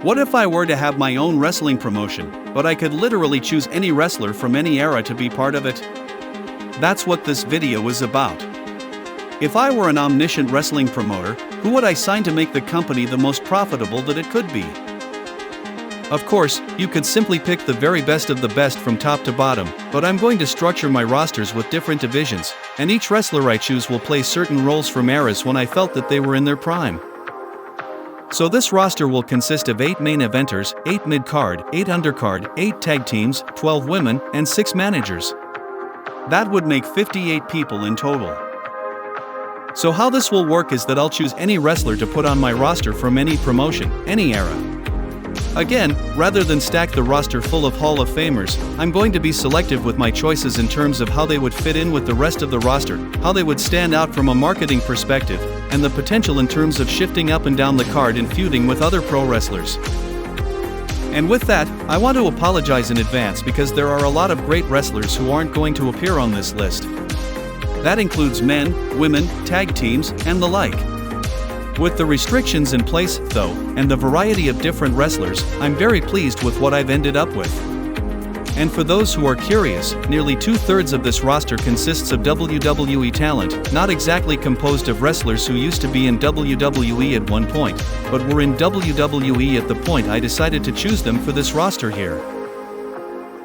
What if I were to have my own wrestling promotion, but I could literally choose any wrestler from any era to be part of it? That's what this video is about. If I were an omniscient wrestling promoter, who would I sign to make the company the most profitable that it could be? Of course, you could simply pick the very best of the best from top to bottom, but I'm going to structure my rosters with different divisions, and each wrestler I choose will play certain roles from eras when I felt that they were in their prime. So this roster will consist of 8 main eventers, 8 mid-card, 8 undercard, 8 tag teams, 12 women, and 6 managers. That would make 58 people in total. So how this will work is that I'll choose any wrestler to put on my roster from any promotion, any era. Again, rather than stack the roster full of Hall of Famers, I'm going to be selective with my choices in terms of how they would fit in with the rest of the roster, how they would stand out from a marketing perspective, and the potential in terms of shifting up and down the card and feuding with other pro wrestlers. And with that, I want to apologize in advance because there are a lot of great wrestlers who aren't going to appear on this list. That includes men, women, tag teams, and the like. With the restrictions in place, though, and the variety of different wrestlers, I'm very pleased with what I've ended up with. And for those who are curious, nearly 2/3 of this roster consists of WWE talent, not exactly composed of wrestlers who used to be in WWE at one point, but were in WWE at the point I decided to choose them for this roster here.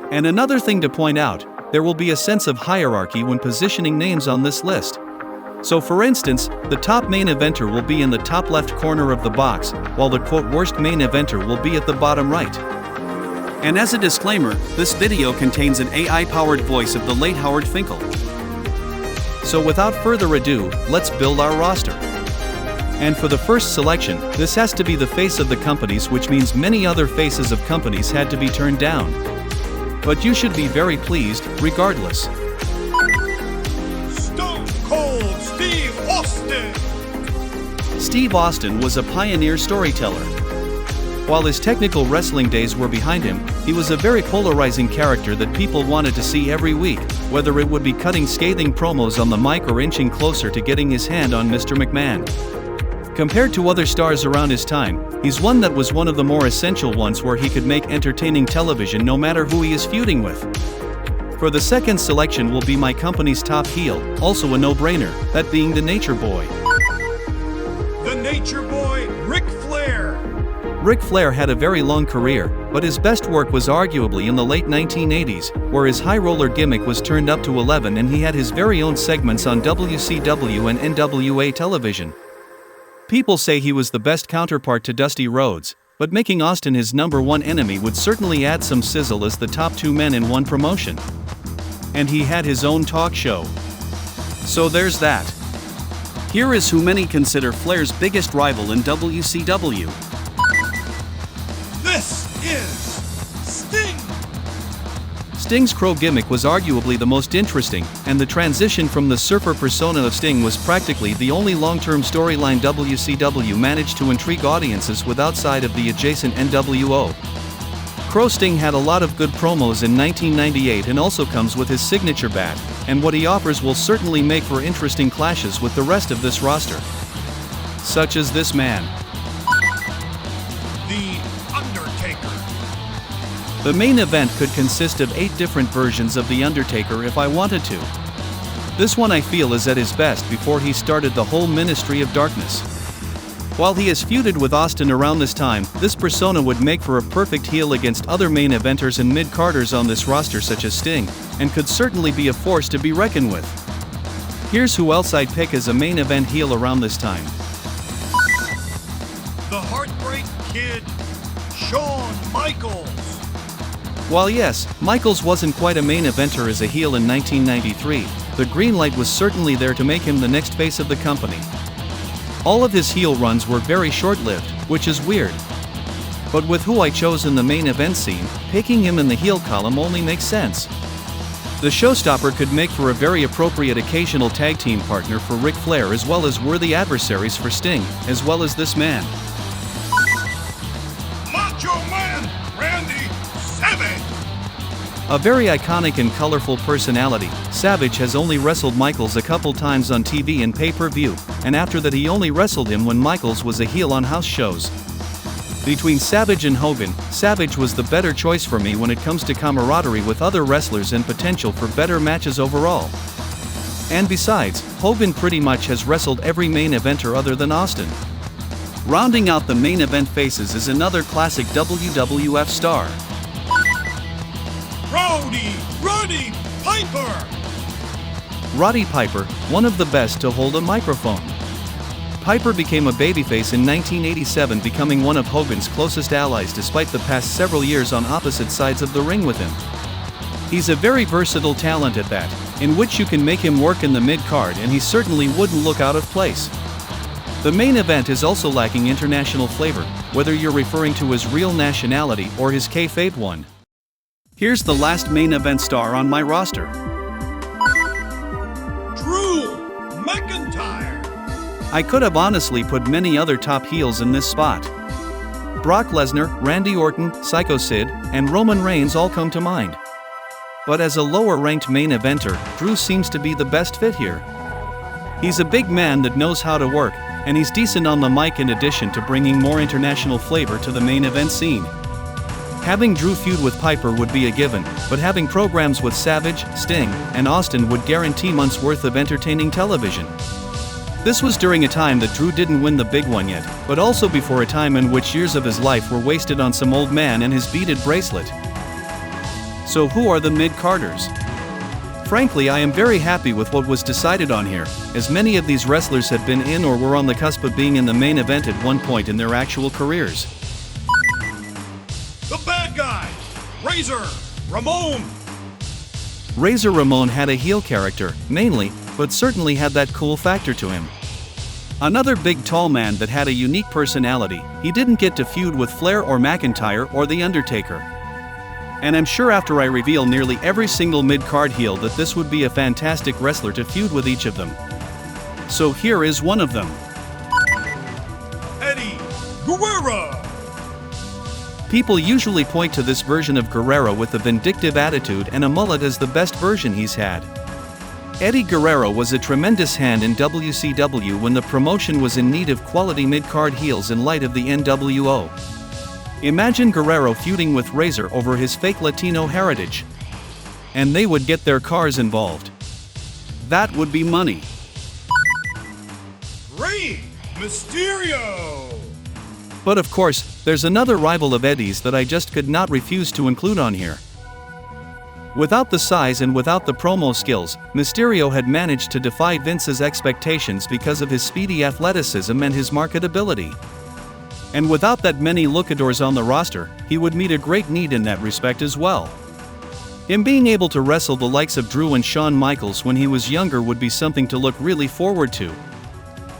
And another thing to point out, there will be a sense of hierarchy when positioning names on this list. So for instance, the top main eventer will be in the top left corner of the box, while the quote worst main eventer will be at the bottom right. And as a disclaimer, this video contains an AI-powered voice of the late Howard Finkel. So without further ado, let's build our roster. And for the first selection, this has to be the face of the companies, which means many other faces of companies had to be turned down. But you should be very pleased, regardless. Steve Austin! Steve Austin was a pioneer storyteller. While his technical wrestling days were behind him, he was a very polarizing character that people wanted to see every week, whether it would be cutting scathing promos on the mic or inching closer to getting his hand on Mr. McMahon. Compared to other stars around his time, he's one that was one of the more essential ones where he could make entertaining television no matter who he is feuding with. For the second selection will be my company's top heel, also a no-brainer, that being the Nature Boy. The Nature Boy, Ric Flair! Ric Flair had a very long career, but his best work was arguably in the late 1980s, where his high roller gimmick was turned up to 11 and he had his very own segments on WCW and NWA television. People say he was the best counterpart to Dusty Rhodes, but making Austin his #1 enemy would certainly add some sizzle as the top 2 men in one promotion. And he had his own talk show. So there's that. Here is who many consider Flair's biggest rival in WCW. This is Sting! Sting's crow gimmick was arguably the most interesting, and the transition from the surfer persona of Sting was practically the only long-term storyline WCW managed to intrigue audiences with outside of the adjacent NWO. Crow Sting had a lot of good promos in 1998 and also comes with his signature bat, and what he offers will certainly make for interesting clashes with the rest of this roster. Such as this man. The Undertaker. The main event could consist of 8 different versions of The Undertaker if I wanted to. This one I feel is at his best before he started the whole Ministry of Darkness. While he has feuded with Austin around this time, this persona would make for a perfect heel against other main eventers and mid-carders on this roster such as Sting, and could certainly be a force to be reckoned with. Here's who else I'd pick as a main event heel around this time. The Heartbreak Kid, Shawn Michaels. While yes, Michaels wasn't quite a main eventer as a heel in 1993, the green light was certainly there to make him the next face of the company. All of his heel runs were very short-lived, which is weird. But with who I chose in the main event scene, picking him in the heel column only makes sense. The showstopper could make for a very appropriate occasional tag team partner for Ric Flair as well as worthy adversaries for Sting, as well as this man. Macho Man Randy Savage! A very iconic and colorful personality, Savage has only wrestled Michaels a couple times on TV and pay-per-view, and after that he only wrestled him when Michaels was a heel on house shows. Between Savage and Hogan, Savage was the better choice for me when it comes to camaraderie with other wrestlers and potential for better matches overall. And besides, Hogan pretty much has wrestled every main eventer other than Austin. Rounding out the main event faces is another classic WWF star, Roddy Piper! Roddy Piper, one of the best to hold a microphone. Piper became a babyface in 1987, becoming one of Hogan's closest allies despite the past several years on opposite sides of the ring with him. He's a very versatile talent at that, in which you can make him work in the mid-card and he certainly wouldn't look out of place. The main event is also lacking international flavor, whether you're referring to his real nationality or his kayfabe one. Here's the last main event star on my roster. Drew McIntyre! I could have honestly put many other top heels in this spot. Brock Lesnar, Randy Orton, Psycho Sid, and Roman Reigns all come to mind. But as a lower-ranked main eventer, Drew seems to be the best fit here. He's a big man that knows how to work, and he's decent on the mic in addition to bringing more international flavor to the main event scene. Having Drew feud with Piper would be a given, but having programs with Savage, Sting, and Austin would guarantee months' worth of entertaining television. This was during a time that Drew didn't win the big one yet, but also before a time in which years of his life were wasted on some old man and his beaded bracelet. So who are the mid-carders? Frankly, I am very happy with what was decided on here, as many of these wrestlers had been in or were on the cusp of being in the main event at one point in their actual careers. The bad guy, Razor Ramon! Razor Ramon had a heel character, mainly, but certainly had that cool factor to him. Another big tall man that had a unique personality. He didn't get to feud with Flair or McIntyre or The Undertaker. And I'm sure after I reveal nearly every single mid-card heel that this would be a fantastic wrestler to feud with each of them. So here is one of them. Eddie Guerrero! People usually point to this version of Guerrero with a vindictive attitude and a mullet as the best version he's had. Eddie Guerrero was a tremendous hand in WCW when the promotion was in need of quality mid-card heels in light of the NWO. Imagine Guerrero feuding with Razor over his fake Latino heritage. And they would get their cars involved. That would be money. Rey Mysterio! But of course, there's another rival of Eddie's that I just could not refuse to include on here. Without the size and without the promo skills, Mysterio had managed to defy Vince's expectations because of his speedy athleticism and his marketability. And without that many luchadors on the roster, he would meet a great need in that respect as well. Him being able to wrestle the likes of Drew and Shawn Michaels when he was younger would be something to look really forward to.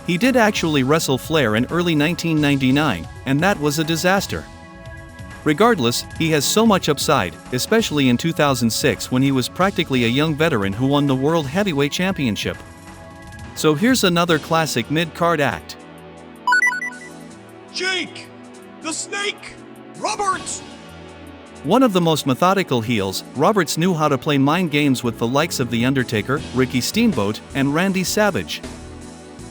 He did actually wrestle Flair in early 1999, and that was a disaster. Regardless, he has so much upside, especially in 2006 when he was practically a young veteran who won the World Heavyweight Championship. So here's another classic mid-card act. Jake the Snake Roberts! One of the most methodical heels, Roberts knew how to play mind games with the likes of The Undertaker, Ricky Steamboat, and Randy Savage.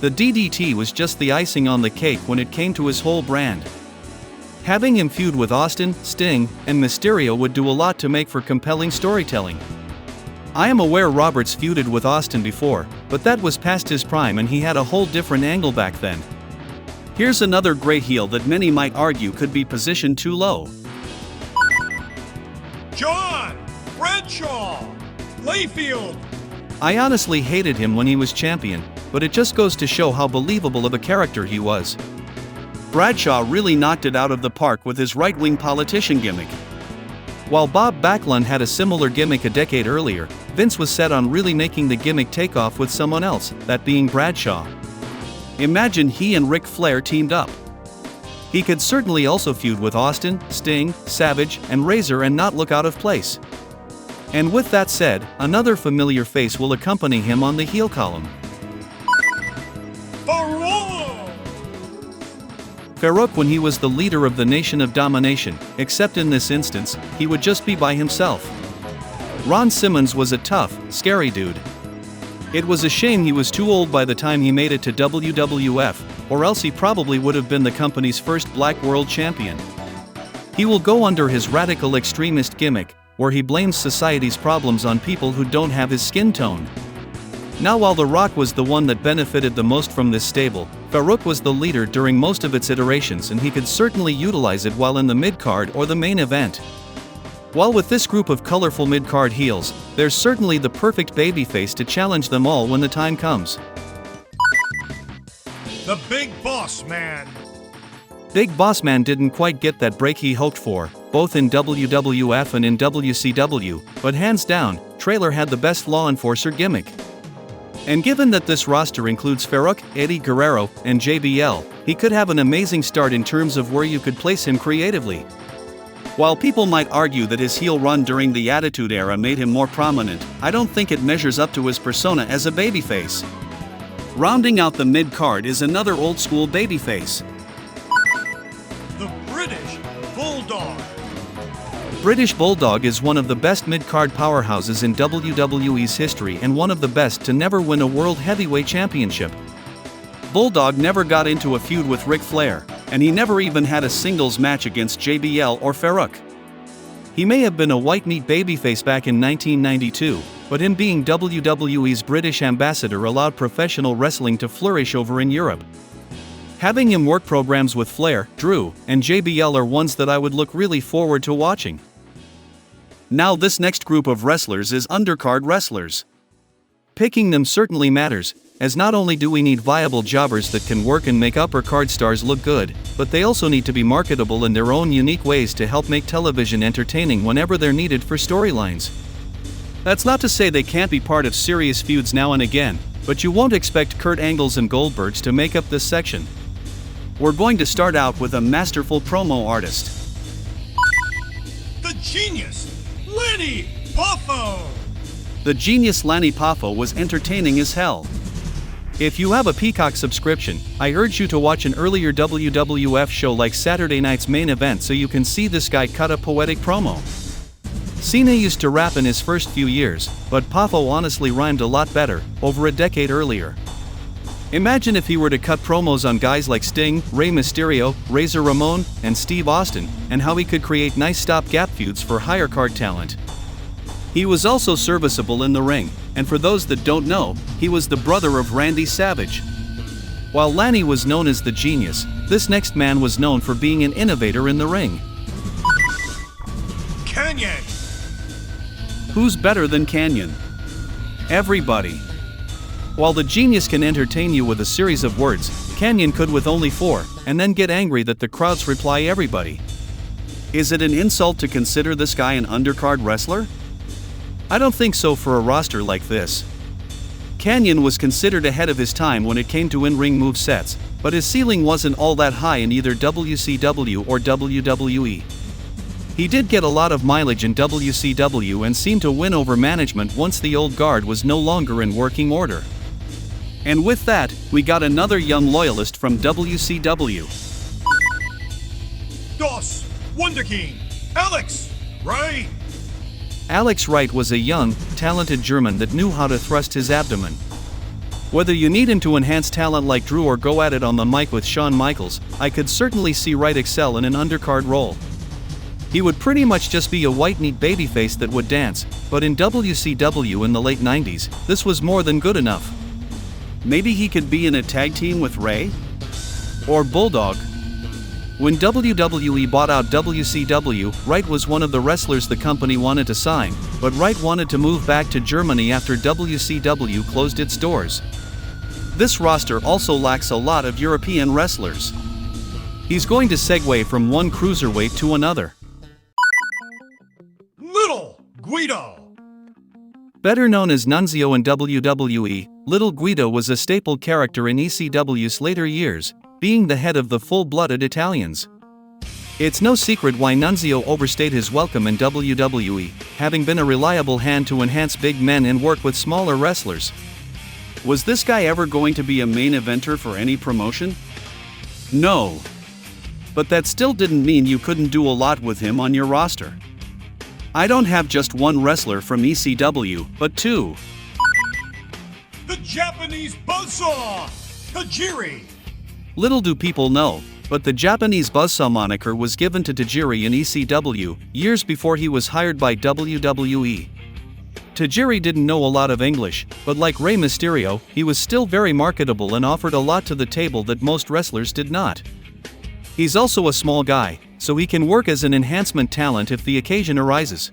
The DDT was just the icing on the cake when it came to his whole brand. Having him feud with Austin, Sting, and Mysterio would do a lot to make for compelling storytelling. I am aware Roberts feuded with Austin before, but that was past his prime and he had a whole different angle back then. Here's another great heel that many might argue could be positioned too low. John Bradshaw Layfield! I honestly hated him when he was champion, but it just goes to show how believable of a character he was. Bradshaw really knocked it out of the park with his right-wing politician gimmick. While Bob Backlund had a similar gimmick a decade earlier, Vince was set on really making the gimmick take off with someone else, that being Bradshaw. Imagine he and Ric Flair teamed up. He could certainly also feud with Austin, Sting, Savage, and Razor and not look out of place. And with that said, another familiar face will accompany him on the heel column. Farouk when he was the leader of the Nation of Domination, except in this instance, he would just be by himself. Ron Simmons was a tough, scary dude. It was a shame he was too old by the time he made it to WWF, or else he probably would have been the company's first black world champion. He will go under his radical extremist gimmick, where he blames society's problems on people who don't have his skin tone. Now, while The Rock was the one that benefited the most from this stable, Farouk was the leader during most of its iterations, and he could certainly utilize it while in the mid-card or the main event. While with this group of colorful mid-card heels, there's certainly the perfect babyface to challenge them all when the time comes. The Big Boss Man. Big Boss Man didn't quite get that break he hoped for, both in WWF and in WCW, but hands down, Trailer had the best law enforcer gimmick. And given that this roster includes Farouk, Eddie Guerrero, and JBL, he could have an amazing start in terms of where you could place him creatively. While people might argue that his heel run during the Attitude Era made him more prominent, I don't think it measures up to his persona as a babyface. Rounding out the mid-card is another old-school babyface. The British Bulldog. British Bulldog is one of the best mid-card powerhouses in WWE's history and one of the best to never win a World Heavyweight Championship. Bulldog never got into a feud with Ric Flair, and he never even had a singles match against JBL or Farouk. He may have been a white-meat babyface back in 1992, but him being WWE's British ambassador allowed professional wrestling to flourish over in Europe. Having him work programs with Flair, Drew, and JBL are ones that I would look really forward to watching. Now, this next group of wrestlers is undercard wrestlers. Picking them certainly matters, as not only do we need viable jobbers that can work and make upper card stars look good, but they also need to be marketable in their own unique ways to help make television entertaining whenever they're needed for storylines. That's not to say they can't be part of serious feuds now and again, but you won't expect Kurt Angles and Goldbergs to make up this section. We're going to start out with a masterful promo artist. The Genius, Lanny Poffo. The genius Lanny Poffo was entertaining as hell. If you have a Peacock subscription, I urge you to watch an earlier WWF show like Saturday Night's Main Event so you can see this guy cut a poetic promo. Cena used to rap in his first few years, but Poffo honestly rhymed a lot better, over a decade earlier. Imagine if he were to cut promos on guys like Sting, Rey Mysterio, Razor Ramon, and Steve Austin, and how he could create nice stopgap feuds for higher card talent. He was also serviceable in the ring, and for those that don't know, he was the brother of Randy Savage. While Lanny was known as the Genius, this next man was known for being an innovator in the ring. Canyon. Who's better than Canyon? Everybody. While the Genius can entertain you with a series of words, Canyon could with only 4, and then get angry that the crowds reply everybody. Is it an insult to consider this guy an undercard wrestler? I don't think so for a roster like this. Canyon was considered ahead of his time when it came to in-ring movesets, but his ceiling wasn't all that high in either WCW or WWE. He did get a lot of mileage in WCW and seemed to win over management once the old guard was no longer in working order. And with that, we got another young loyalist from WCW. Dos Wonder King, Alex Wright. Alex Wright was a young, talented German that knew how to thrust his abdomen. Whether you need him to enhance talent like Drew or go at it on the mic with Shawn Michaels, I could certainly see Wright excel in an undercard role. He would pretty much just be a white-meat babyface that would dance, but in WCW in the late 90s, this was more than good enough. Maybe he could be in a tag team with Ray? Or Bulldog? When WWE bought out WCW, Wright was one of the wrestlers the company wanted to sign, but Wright wanted to move back to Germany after WCW closed its doors. This roster also lacks a lot of European wrestlers. He's going to segue from one cruiserweight to another. Little Guido. Better known as Nunzio in WWE, Little Guido was a staple character in ECW's later years, being the head of the full-blooded Italians. It's no secret why Nunzio overstayed his welcome in WWE, having been a reliable hand to enhance big men and work with smaller wrestlers. Was this guy ever going to be a main eventer for any promotion? No. But that still didn't mean you couldn't do a lot with him on your roster. I don't have just one wrestler from ECW, but 2. The Japanese Buzzsaw, Tajiri. Little do people know, but the Japanese buzzsaw moniker was given to Tajiri in ECW, years before he was hired by WWE. Tajiri didn't know a lot of English, but like Rey Mysterio, he was still very marketable and offered a lot to the table that most wrestlers did not. He's also a small guy, so he can work as an enhancement talent if the occasion arises.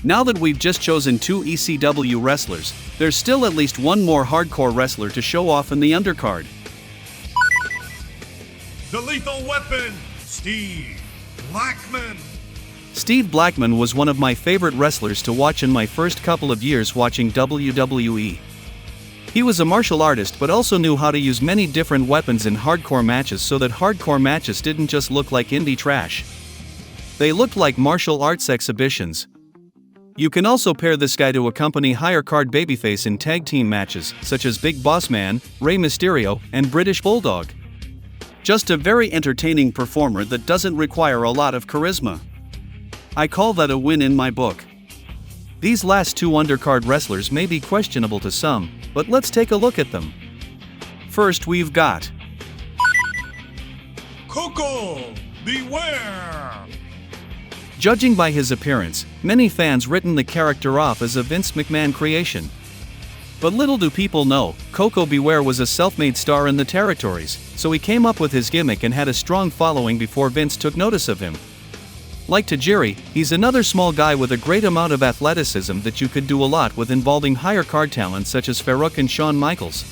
Now that we've just chosen 2 ECW wrestlers, there's still at least one more hardcore wrestler to show off in the undercard. The Lethal Weapon, Steve Blackman. Steve Blackman was one of my favorite wrestlers to watch in my first couple of years watching WWE. He was a martial artist but also knew how to use many different weapons in hardcore matches so that hardcore matches didn't just look like indie trash. They looked like martial arts exhibitions. You can also pair this guy to accompany higher card babyface in tag team matches, such as Big Boss Man, Rey Mysterio, and British Bulldog. Just a very entertaining performer that doesn't require a lot of charisma. I call that a win in my book. These last 2 undercard wrestlers may be questionable to some, but let's take a look at them. First we've got Koko Beware. Judging by his appearance, many fans written the character off as a Vince McMahon creation. But little do people know, Koko Beware was a self-made star in the territories, so he came up with his gimmick and had a strong following before Vince took notice of him. Like Tajiri, he's another small guy with a great amount of athleticism that you could do a lot with involving higher card talent such as Farouk and Shawn Michaels.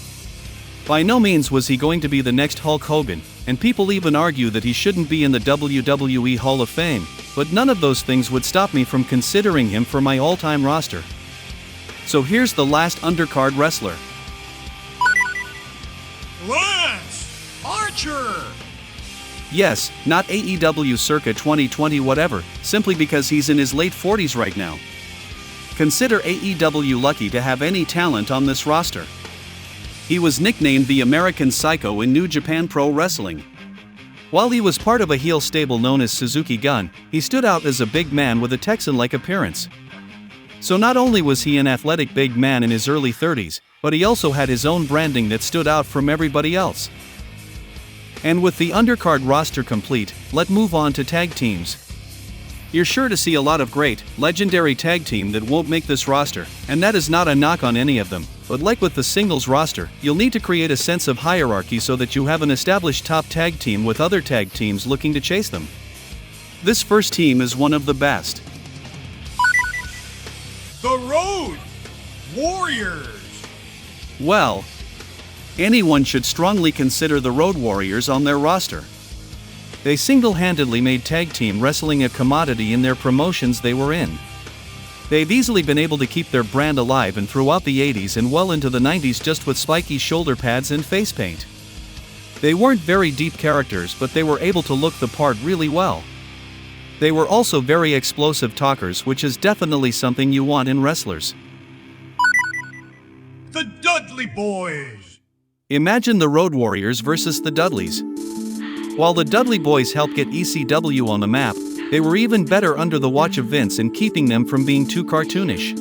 By no means was he going to be the next Hulk Hogan, and people even argue that he shouldn't be in the WWE Hall of Fame, but none of those things would stop me from considering him for my all-time roster. So here's the last undercard wrestler. Lance Archer. Yes, not AEW circa 2020 whatever, simply because he's in his late 40s right now. Consider AEW lucky to have any talent on this roster. He was nicknamed the American Psycho in New Japan Pro Wrestling. While he was part of a heel stable known as Suzuki Gun, he stood out as a big man with a Texan-like appearance. So not only was he an athletic big man in his early 30s, but he also had his own branding that stood out from everybody else. And with the undercard roster complete, let's move on to tag teams. You're sure to see a lot of great, legendary tag team that won't make this roster, and that is not a knock on any of them, but like with the singles roster, you'll need to create a sense of hierarchy so that you have an established top tag team with other tag teams looking to chase them. This first team is one of the best. The Road Warriors. Well, anyone should strongly consider the Road Warriors on their roster. They single-handedly made tag team wrestling a commodity in their promotions they were in. They've easily been able to keep their brand alive and throughout the 80s and well into the 90s just with spiky shoulder pads and face paint. They weren't very deep characters, but they were able to look the part really well. They were also very explosive talkers, which is definitely something you want in wrestlers. The Dudley Boys. Imagine the Road Warriors versus the Dudleys. While the Dudley Boys helped get ECW on the map, they were even better under the watch of Vince in keeping them from being too cartoonish.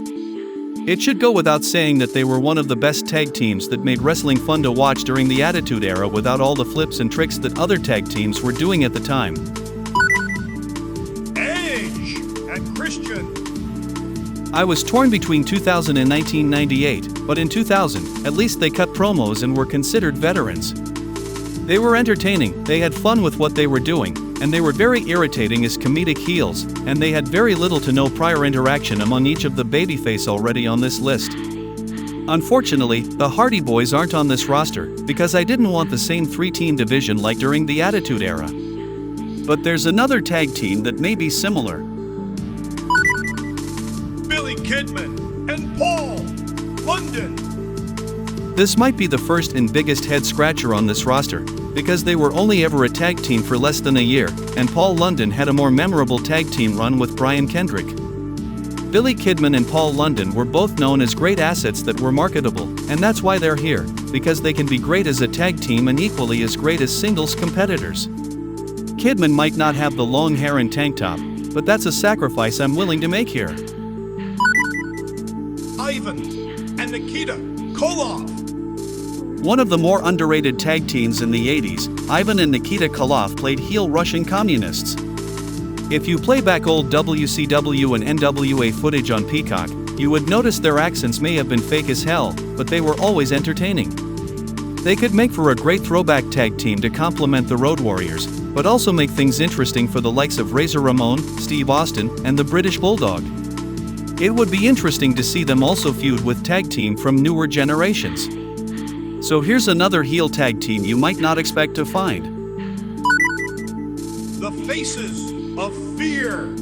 It should go without saying that they were one of the best tag teams that made wrestling fun to watch during the Attitude Era without all the flips and tricks that other tag teams were doing at the time. Edge and Christian. I was torn between 2000 and 1998, but in 2000, at least they cut promos and were considered veterans. They were entertaining, they had fun with what they were doing, and they were very irritating as comedic heels, and they had very little to no prior interaction among each of the babyface already on this list. Unfortunately, the Hardy Boys aren't on this roster, because I didn't want the same 3-team division like during the Attitude Era. But there's another tag team that may be similar. Billy Kidman and Paul London. This might be the first and biggest head-scratcher on this roster, because they were only ever a tag team for less than a year, and Paul London had a more memorable tag team run with Brian Kendrick. Billy Kidman and Paul London were both known as great assets that were marketable, and that's why they're here, because they can be great as a tag team and equally as great as singles competitors. Kidman might not have the long hair and tank top, but that's a sacrifice I'm willing to make here. Ivan and Nikita Koloff. One of the more underrated tag teams in the 80s, Ivan and Nikita Koloff played heel Russian communists. If you play back old WCW and NWA footage on Peacock, you would notice their accents may have been fake as hell, but they were always entertaining. They could make for a great throwback tag team to complement the Road Warriors, but also make things interesting for the likes of Razor Ramon, Steve Austin, and the British Bulldog. It would be interesting to see them also feud with tag team from newer generations. So here's another heel tag team you might not expect to find. The Faces of Fear.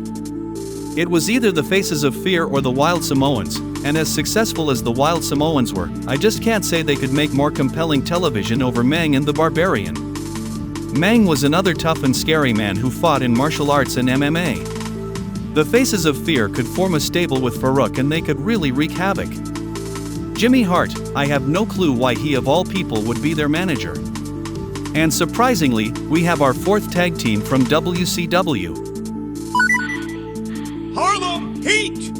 It was either the Faces of Fear or the Wild Samoans, and as successful as the Wild Samoans were, I just can't say they could make more compelling television over Mang and the Barbarian. Mang was another tough and scary man who fought in martial arts and MMA. The Faces of Fear could form a stable with Farouk and they could really wreak havoc. Jimmy Hart, I have no clue why he of all people would be their manager. And surprisingly, we have our fourth tag team from WCW. Harlem Heat.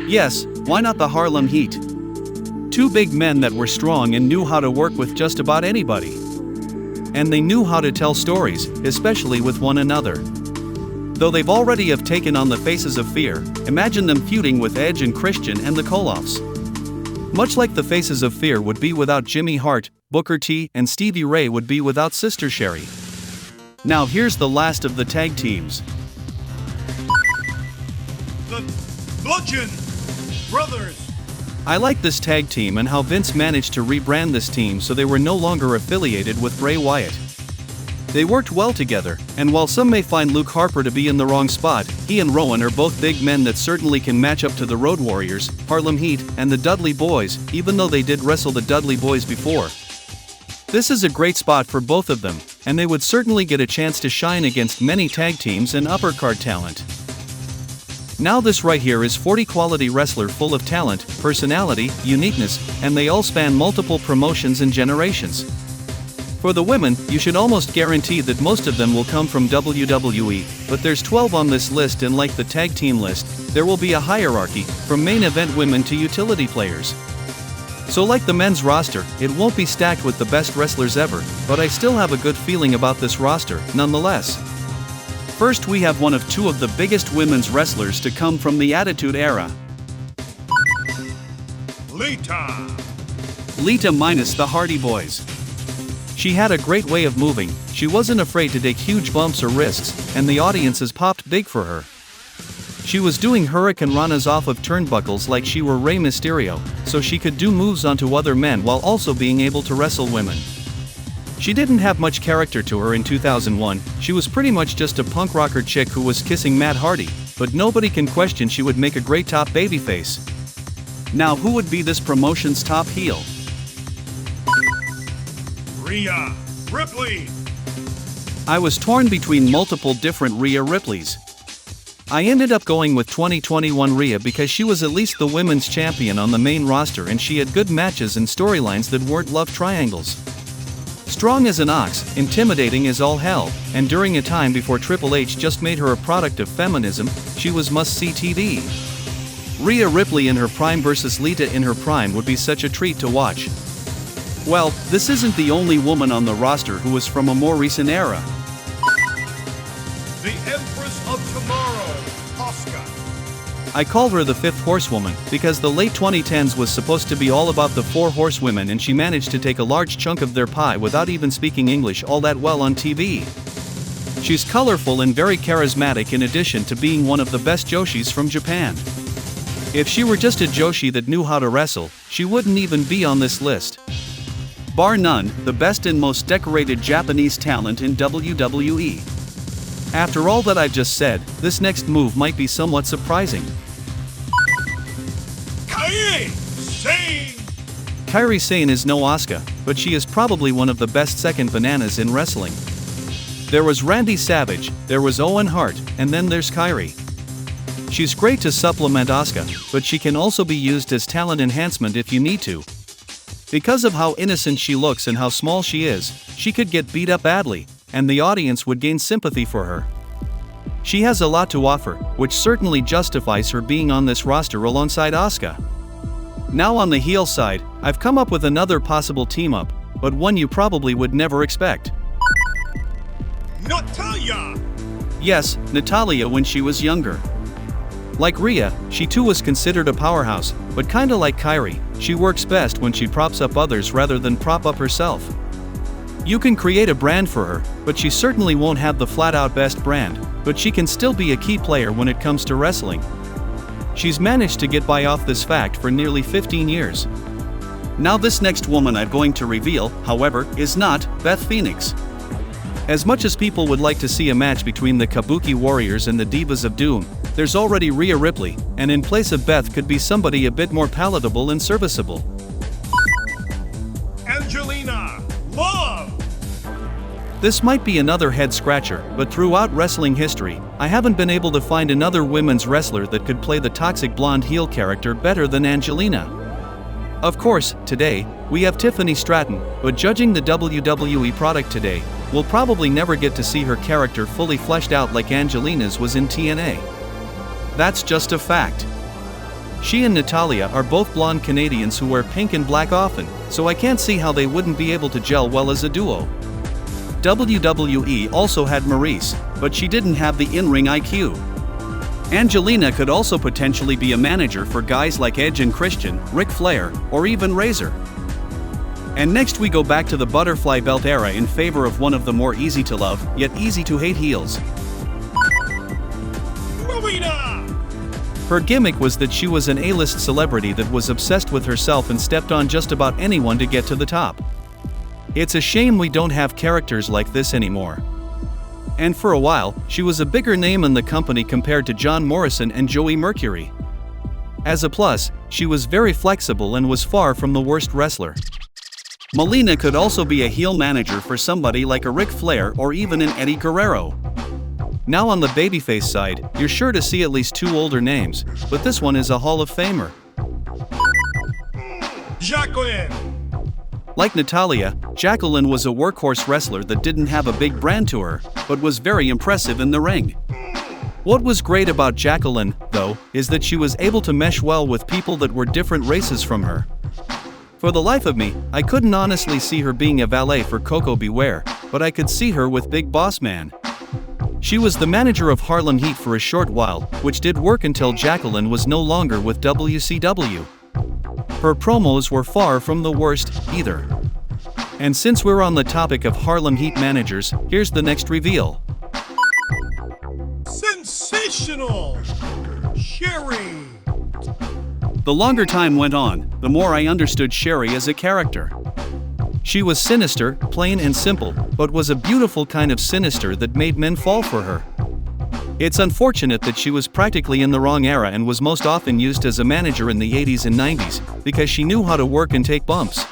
Yes, why not the Harlem Heat? Two big men that were strong and knew how to work with just about anybody. And they knew how to tell stories, especially with one another. Though they've already have taken on the Faces of Fear, imagine them feuding with Edge and Christian and the Koloffs. Much like the Faces of Fear would be without Jimmy Hart, Booker T, and Stevie Ray would be without Sister Sherry. Now here's the last of the tag teams. The Bludgeon Brothers. I like this tag team and how Vince managed to rebrand this team so they were no longer affiliated with Bray Wyatt. They worked well together, and while some may find Luke Harper to be in the wrong spot, he and Rowan are both big men that certainly can match up to the Road Warriors, Harlem Heat, and the Dudley Boys, even though they did wrestle the Dudley Boys before. This is a great spot for both of them, and they would certainly get a chance to shine against many tag teams and uppercard talent. Now this right here is 40 quality wrestler full of talent, personality, uniqueness, and they all span multiple promotions and generations. For the women, you should almost guarantee that most of them will come from WWE, but there's 12 on this list, and like the tag team list, there will be a hierarchy, from main event women to utility players. So like the men's roster, it won't be stacked with the best wrestlers ever, but I still have a good feeling about this roster, nonetheless. First we have one of two of the biggest women's wrestlers to come from the Attitude Era. Lita minus the Hardy Boys. She had a great way of moving, she wasn't afraid to take huge bumps or risks, and the audiences popped big for her. She was doing Hurricane Ranas off of turnbuckles like she were Rey Mysterio, so she could do moves onto other men while also being able to wrestle women. She didn't have much character to her in 2001, she was pretty much just a punk rocker chick who was kissing Matt Hardy, but nobody can question she would make a great top babyface. Now who would be this promotion's top heel? Rhea Ripley. I was torn between multiple different Rhea Ripleys. I ended up going with 2021 Rhea because she was at least the women's champion on the main roster and she had good matches and storylines that weren't love triangles. Strong as an ox, intimidating as all hell, and during a time before Triple H just made her a product of feminism, she was must-see TV. Rhea Ripley in her prime versus Lita in her prime would be such a treat to watch. Well, this isn't the only woman on the roster who was from a more recent era. The Empress of Tomorrow, Asuka. I called her the fifth horsewoman because the late 2010s was supposed to be all about the four horsewomen and she managed to take a large chunk of their pie without even speaking English all that well on TV. She's colorful and very charismatic in addition to being one of the best Joshis from Japan. If she were just a Joshi that knew how to wrestle, she wouldn't even be on this list. Bar none, the best and most decorated Japanese talent in WWE. After all that I've just said, this next move might be somewhat surprising. Kairi Sane. Kairi Sane is no Asuka, but she is probably one of the best second bananas in wrestling. There was Randy Savage, there was Owen Hart, and then there's Kairi. She's great to supplement Asuka, but she can also be used as talent enhancement if you need to. Because of how innocent she looks and how small she is, she could get beat up badly, and the audience would gain sympathy for her. She has a lot to offer, which certainly justifies her being on this roster alongside Asuka. Now on the heel side, I've come up with another possible team-up, but one you probably would never expect. Natalia! Yes, Natalia when she was younger. Like Rhea, she too was considered a powerhouse, but kinda like Kyrie, she works best when she props up others rather than prop up herself. You can create a brand for her, but she certainly won't have the flat-out best brand, but she can still be a key player when it comes to wrestling. She's managed to get by off this fact for nearly 15 years. Now this next woman I'm going to reveal, however, is not Beth Phoenix. As much as people would like to see a match between the Kabuki Warriors and the Divas of Doom, there's already Rhea Ripley, and in place of Beth could be somebody a bit more palatable and serviceable. Angelina Love! This might be another head-scratcher, but throughout wrestling history, I haven't been able to find another women's wrestler that could play the toxic blonde heel character better than Angelina. Of course, today, we have Tiffany Stratton, but judging the WWE product today, we'll probably never get to see her character fully fleshed out like Angelina's was in TNA. That's just a fact. She and Natalia are both blonde Canadians who wear pink and black often, so I can't see how they wouldn't be able to gel well as a duo. WWE also had Maurice, but she didn't have the in-ring IQ. Angelina could also potentially be a manager for guys like Edge and Christian, Ric Flair, or even Razor. And next we go back to the butterfly belt era in favor of one of the more easy to love, yet easy to hate heels. Melina! Her gimmick was that she was an A-list celebrity that was obsessed with herself and stepped on just about anyone to get to the top. It's a shame we don't have characters like this anymore. And for a while, she was a bigger name in the company compared to John Morrison and Joey Mercury. As a plus, she was very flexible and was far from the worst wrestler. Melina could also be a heel manager for somebody like a Ric Flair or even an Eddie Guerrero. Now on the babyface side, you're sure to see at least two older names, but this one is a Hall of Famer. Jacqueline! Like Natalia, Jacqueline was a workhorse wrestler that didn't have a big brand to her, but was very impressive in the ring. What was great about Jacqueline, though, is that she was able to mesh well with people that were different races from her. For the life of me, I couldn't honestly see her being a valet for Coco Beware, but I could see her with Big Boss Man. She was the manager of Harlem Heat for a short while, which did work until Jacqueline was no longer with WCW. Her promos were far from the worst, either. And since we're on the topic of Harlem Heat managers, here's the next reveal. Sensational! Sherry! The longer time went on, the more I understood Sherry as a character. She was sinister, plain and simple, but was a beautiful kind of sinister that made men fall for her. It's unfortunate that she was practically in the wrong era and was most often used as a manager in the 80s and 90s, because she knew how to work and take bumps.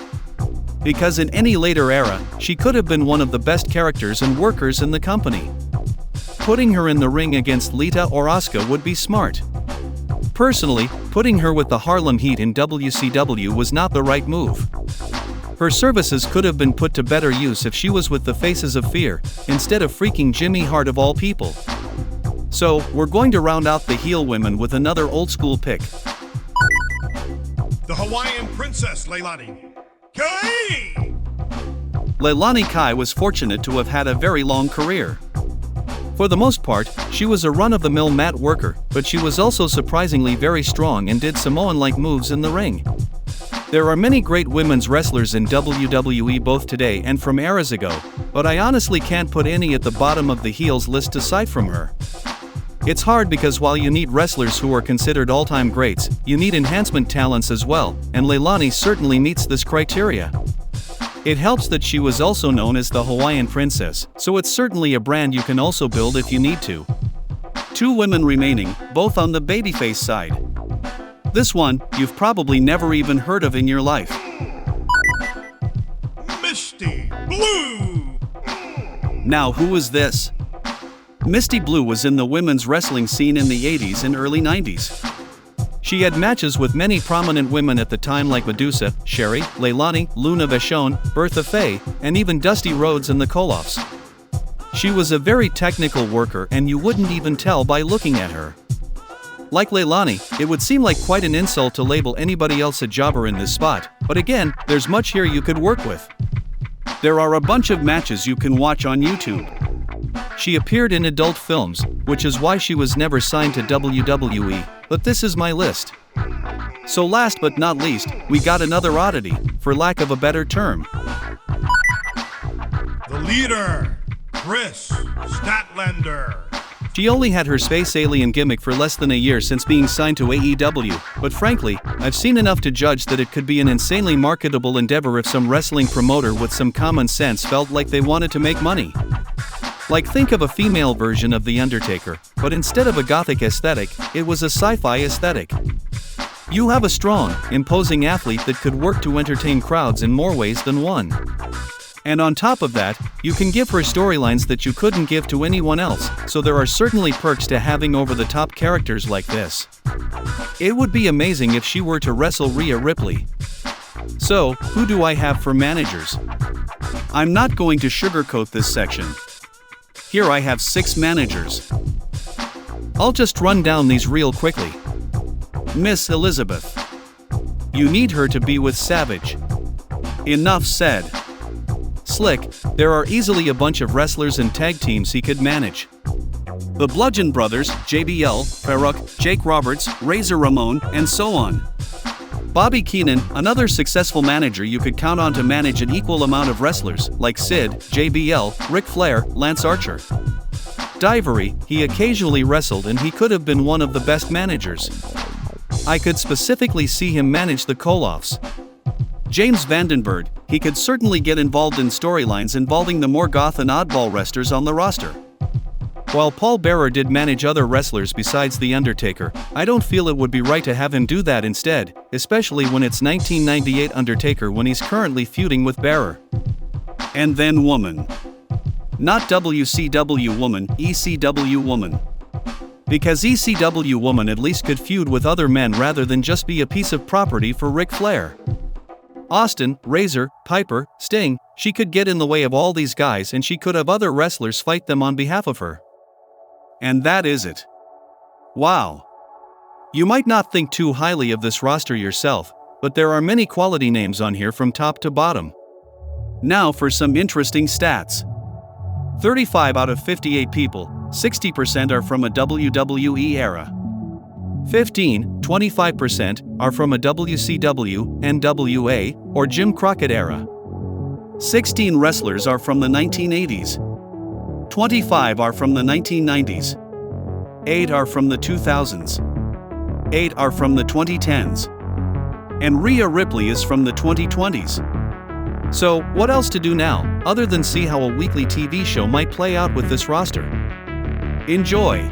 Because in any later era, she could have been one of the best characters and workers in the company. Putting her in the ring against Lita or Asuka would be smart. Personally, putting her with the Harlem Heat in WCW was not the right move. Her services could have been put to better use if she was with the Faces of Fear, instead of freaking Jimmy Hart of all people. So, we're going to round out the heel women with another old-school pick. The Hawaiian Princess, Leilani Kai! Leilani Kai was fortunate to have had a very long career. For the most part, she was a run-of-the-mill mat worker, but she was also surprisingly very strong and did Samoan-like moves in the ring. There are many great women's wrestlers in WWE both today and from eras ago, but I honestly can't put any at the bottom of the heels list aside from her. It's hard because while you need wrestlers who are considered all-time greats, you need enhancement talents as well, and Leilani certainly meets this criteria. It helps that she was also known as the Hawaiian Princess, so it's certainly a brand you can also build if you need to. Two women remaining, both on the babyface side. This one, you've probably never even heard of in your life. Misty Blue! Now who is this? Misty Blue was in the women's wrestling scene in the 80s and early 90s. She had matches with many prominent women at the time like Medusa, Sherry, Leilani, Luna Vachon, Bertha Faye, and even Dusty Rhodes and the Koloffs. She was a very technical worker and you wouldn't even tell by looking at her. Like Leilani, it would seem like quite an insult to label anybody else a jobber in this spot, but again, there's much here you could work with. There are a bunch of matches you can watch on YouTube. She appeared in adult films, which is why she was never signed to WWE, but this is my list. So last but not least, we got another oddity, for lack of a better term. The leader, Chris Statlander. She only had her space alien gimmick for less than a year since being signed to AEW, but frankly, I've seen enough to judge that it could be an insanely marketable endeavor if some wrestling promoter with some common sense felt like they wanted to make money. Like, think of a female version of The Undertaker, but instead of a gothic aesthetic, it was a sci-fi aesthetic. You have a strong, imposing athlete that could work to entertain crowds in more ways than one. And on top of that, you can give her storylines that you couldn't give to anyone else, so there are certainly perks to having over-the-top characters like this. It would be amazing if she were to wrestle Rhea Ripley. So, who do I have for managers? I'm not going to sugarcoat this section. Here I have 6 managers. I'll just run down these real quickly. Miss Elizabeth. You need her to be with Savage. Enough said. Slick, there are easily a bunch of wrestlers and tag teams he could manage. The Bludgeon Brothers, JBL, Farouk, Jake Roberts, Razor Ramon, and so on. Bobby Keenan, another successful manager you could count on to manage an equal amount of wrestlers, like Sid, JBL, Ric Flair, Lance Archer. Divery, he occasionally wrestled and he could have been one of the best managers. I could specifically see him manage the Koloffs. James Vandenberg, he could certainly get involved in storylines involving the more goth and oddball wrestlers on the roster. While Paul Bearer did manage other wrestlers besides The Undertaker, I don't feel it would be right to have him do that instead, especially when it's 1998 Undertaker when he's currently feuding with Bearer. And then woman. Not WCW woman, ECW woman. Because ECW woman at least could feud with other men rather than just be a piece of property for Ric Flair. Austin, Razor, Piper, Sting, she could get in the way of all these guys and she could have other wrestlers fight them on behalf of her. And that is it. Wow. You might not think too highly of this roster yourself, but there are many quality names on here from top to bottom. Now for some interesting stats. 35 out of 58 people, 60% are from a WWE era. 25% are from a WCW, NWA, or Jim Crockett era. 16 wrestlers are from the 1980s. 25 are from the 1990s. 8 are from the 2000s. 8 are from the 2010s. And Rhea Ripley is from the 2020s. So, what else to do now, other than see how a weekly TV show might play out with this roster? Enjoy!